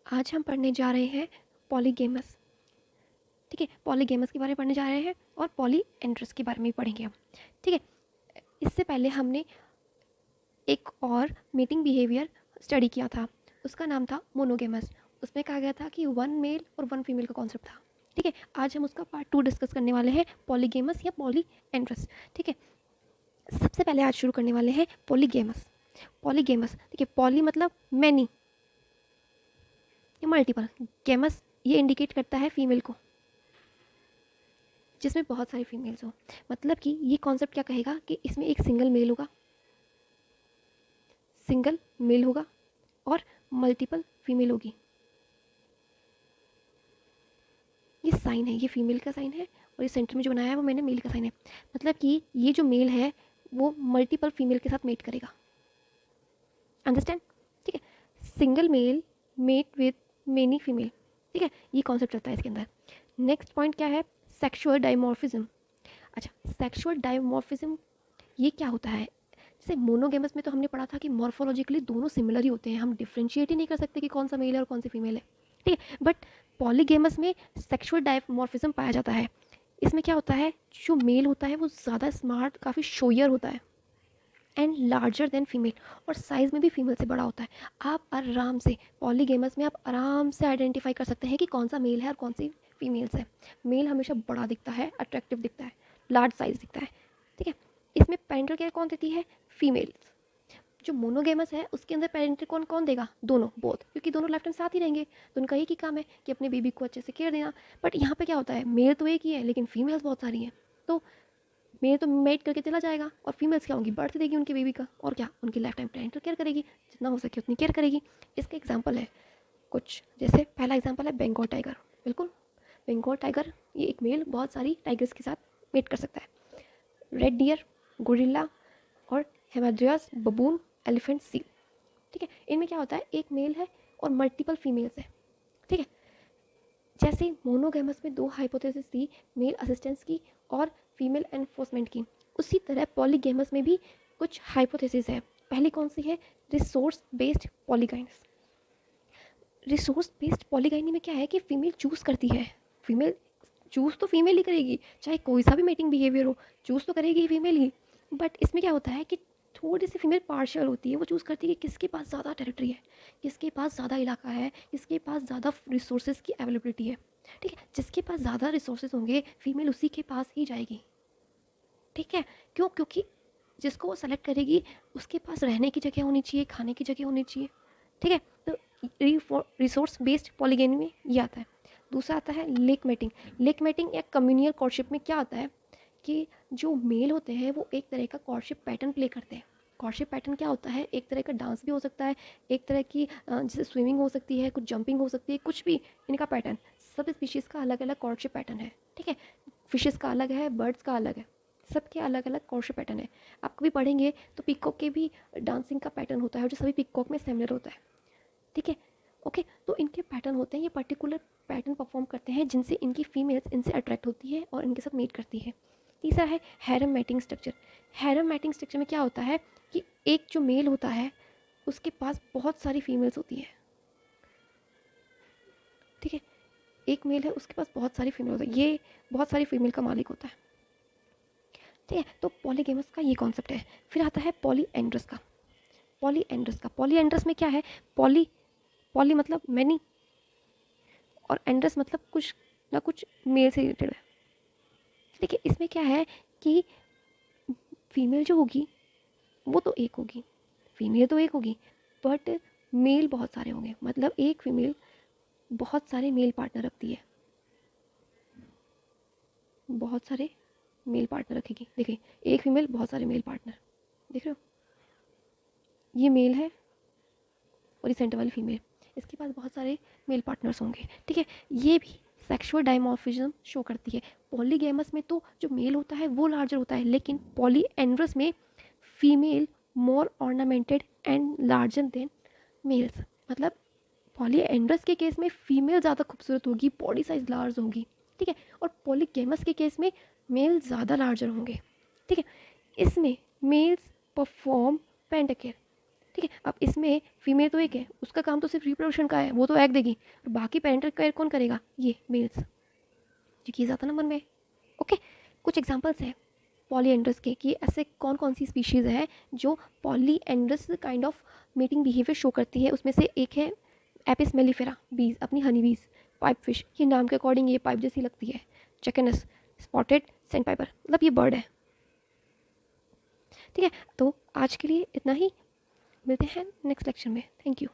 आज हम पढ़ने जा रहे हैं पॉलीगेमस। ठीक है, पॉलीगेमस के बारे में पढ़ने जा रहे हैं और पॉलीएंड्रस के बारे में भी पढ़ेंगे हम। ठीक है, इससे पहले हमने एक और मीटिंग बिहेवियर स्टडी किया था, उसका नाम था मोनोगेमस। उसमें कहा गया था कि 1 मेल और 1 फीमेल का कॉन्सेप्ट था। ठीक है, आज हम उसका पार्ट 2 डिस्कस करने वाले हैं, पॉलीगेमस या पॉलीएंड्रस। ठीक है, सबसे पहले आज शुरू करने वाले हैं पॉलीगेमस। पॉलीगेमस, ठीक है, पॉली मतलब मैनी या मल्टीपल, गेमस ये इंडिकेट करता है फीमेल को, जिसमें बहुत सारी फीमेल्स हो। मतलब कि ये कॉन्सेप्ट क्या कहेगा कि इसमें एक सिंगल मेल होगा, सिंगल मेल होगा और मल्टीपल फीमेल होगी। ये साइन है, ये फीमेल का साइन है और ये सेंटर में जो बनाया है वो मैंने मेल का साइन है। मतलब कि ये जो मेल है वो मल्टीपल फीमेल के साथ मेट करेगा। अंडरस्टैंड? ठीक है, single male mate with many female. ठीक है, ये कॉन्सेप्ट चलता है इसके अंदर। नेक्स्ट पॉइंट क्या है? Sexual dimorphism. अच्छा, सेक्सुअल डायमॉर्फिज्म ये क्या होता है? जैसे मोनोगेमस में तो हमने पढ़ा था कि मॉर्फोलॉजिकली दोनों सिमिलर ही होते हैं, हम डिफ्रेंशिएट ही नहीं कर सकते कि कौन सा मेल है और कौन सी फीमेल है। ठीक है, बट पॉलीगेमस में सेक्सुअल डायमॉर्फिज्म पाया जाता है। इसमें क्या होता है, जो मेल होता है वो ज़्यादा स्मार्ट, काफ़ी शोयर होता है एंड लार्जर देन फीमेल, और साइज़ में भी फीमेल से बड़ा होता है। आप आराम से पॉलीगेमस में आप आराम से आइडेंटिफाई कर सकते हैं कि कौन सा मेल है और कौन सी फीमेल्स है। मेल हमेशा बड़ा दिखता है, अट्रैक्टिव दिखता है, लार्ज साइज दिखता है। ठीक है, इसमें पेरेंटल केयर कौन देती है? फीमेल्स। जो मोनोगेमस है उसके अंदर पेरेंटल कौन कौन देगा? दोनों, बोथ, क्योंकि दोनों लाइफ टाइम साथ ही रहेंगे तो उनका एक ही काम है कि अपने बेबी को अच्छे से केयर देना। बट यहाँ पे क्या होता है, मेल तो एक ही है लेकिन फीमेल्स बहुत सारी हैं, तो मेल तो मेट करके चला जाएगा और फीमेल्स क्या होंगी, बर्थ देगी उनके बेबी का, और क्या उनकी लाइफ टाइम पेरेंटल केयर करेगी, जितना हो सके उतनी केयर करेगी। इसका एग्जाम्पल है कुछ, जैसे पहला एग्जाम्पल है बंगाल टाइगर। बिल्कुल, बंगाल टाइगर ये एक मेल बहुत सारी टाइगर्स के साथ मेट कर सकता है। रेड डियर, गोरिल्ला और हेमाद्रियास बबून, एलिफेंट, सील। ठीक है, इनमें क्या होता है, एक मेल है और मल्टीपल फीमेल्स है। ठीक है, जैसे मोनोगैमस में 2 हाइपोथेसिस थी, मेल असिस्टेंस की और फीमेल एनफोर्समेंट की, उसी तरह पॉलीगैमस में भी कुछ हाइपोथेसिस है। पहली कौन सी है? Resource based polygynes. Resource based polygyny में क्या है कि फीमेल चूज करती है, फीमेल चूज तो फीमेल ही करेगी, चाहे कोई सा भी मेटिंग बिहेवियर हो, चूज तो करेगी ही फीमेल ही। बट इसमें क्या होता है कि थोड़ी सी फीमेल पार्शियल होती है, वो चूज़ करती है कि किसके पास ज़्यादा टेरिटरी है, किसके पास ज़्यादा इलाका है, किसके पास ज़्यादा रिसोर्सेज की अवेलेबिलिटी है। ठीक है, जिसके पास ज़्यादा रिसोर्सेज होंगे फीमेल उसी के पास ही जाएगी। ठीक है, क्यों? क्योंकि जिसको वो सेलेक्ट करेगी उसके पास रहने की जगह होनी चाहिए, खाने की जगह होनी चाहिए। ठीक है, तो रिसोर्स बेस्ड पॉलीगेनी में ये आता है। दूसरा आता है लेक मेटिंग। लेक मेटिंग या कम्युनियल कॉर्डशिप में क्या आता है कि जो मेल होते हैं वो एक तरह का कॉर्डशिप पैटर्न प्ले करते हैं। कॉर्डशिप पैटर्न क्या होता है? एक तरह का डांस भी हो सकता है, एक तरह की जैसे स्विमिंग हो सकती है, कुछ जंपिंग हो सकती है, कुछ भी इनका पैटर्न। सब स्पीशीज़ का अलग अलग कॉर्डशिप पैटर्न है। ठीक है, फिशेज़ का अलग है, बर्ड्स का अलग है, सबके अलग अलग कॉर्डशिप पैटर्न है। आप कभी पढ़ेंगे तो पिकॉक के भी डांसिंग का पैटर्न होता है जो सभी पिकॉक में सिमिलर होता है। ठीक है, ओके, तो इनके पैटर्न होते हैं, ये पर्टिकुलर पैटर्न परफॉर्म करते हैं जिनसे इनकी फीमेल्स इनसे अट्रैक्ट होती है और इनके साथ मीट करती है। तीसरा है harem mating structure. Harem mating structure में क्या होता है कि एक जो मेल होता है उसके पास बहुत सारी फीमेल्स होती हैं। ठीक है, एक मेल है उसके पास बहुत सारी फीमेल होती है, ये बहुत सारी फीमेल का मालिक होता है। ठीक है, तो पॉलीगेमस का ये कॉन्सेप्ट है। फिर आता है पॉलीएंड्रस का। पॉलीएंड्रस में क्या है? पॉली, पॉली मतलब मैनी, और एंड्रस मतलब कुछ ना कुछ मेल से रिलेटेड है। देखिए, इसमें क्या है कि फीमेल जो होगी वो तो एक होगी, फीमेल तो एक होगी, बट मेल बहुत सारे होंगे। मतलब एक फीमेल बहुत सारे मेल पार्टनर रखती है, बहुत सारे मेल पार्टनर रखेगी। देखिए, एक फीमेल बहुत सारे मेल पार्टनर, देख रहे हो, ये मेल है और ये सेंटर वाली फीमेल, इसके पास बहुत सारे मेल पार्टनर्स होंगे। ठीक है, ये भी सेक्सुअल डायमॉर्फिज्म शो करती है। पॉलीगैमस में तो जो मेल होता है वो लार्जर होता है, लेकिन पॉलीएंड्रस में female more ornamented and larger than males. मतलब पॉलीएंड्रस के केस में फीमेल ज़्यादा खूबसूरत होगी, बॉडी साइज लार्ज होगी। ठीक है, और पॉलीगैमस के केस में मेल ज़्यादा लार्जर होंगे। ठीक है, इसमें मेल्स परफॉर्म पेंटाकेयर। ठीक है। अब इसमें फीमेल तो एक है, उसका काम तो सिर्फ रिप्रोडक्शन का है, वो तो एग देगी, और बाकी पेरेंटल केयर कौन करेगा? ये मेल्स। ये किया जाता ना मन में। ओके, कुछ एग्जांपल्स हैं पॉलीएंड्रस के कि ऐसे कौन कौन सी स्पीशीज़ हैं जो polyandrous kind of mating behaviour show करती है। उसमें से एक है एपिस मेलिफेरा बीज, अपनी हनी बीज। पाइप फिश, ये नाम के अकॉर्डिंग ये पाइप जैसी लगती है। चैकेनस, स्पॉटेड सैंड पाइपर, मतलब ये बर्ड है। ठीक है, तो आज के लिए इतना ही, मिलते हैं नेक्स्ट लेक्चर में। Thank you.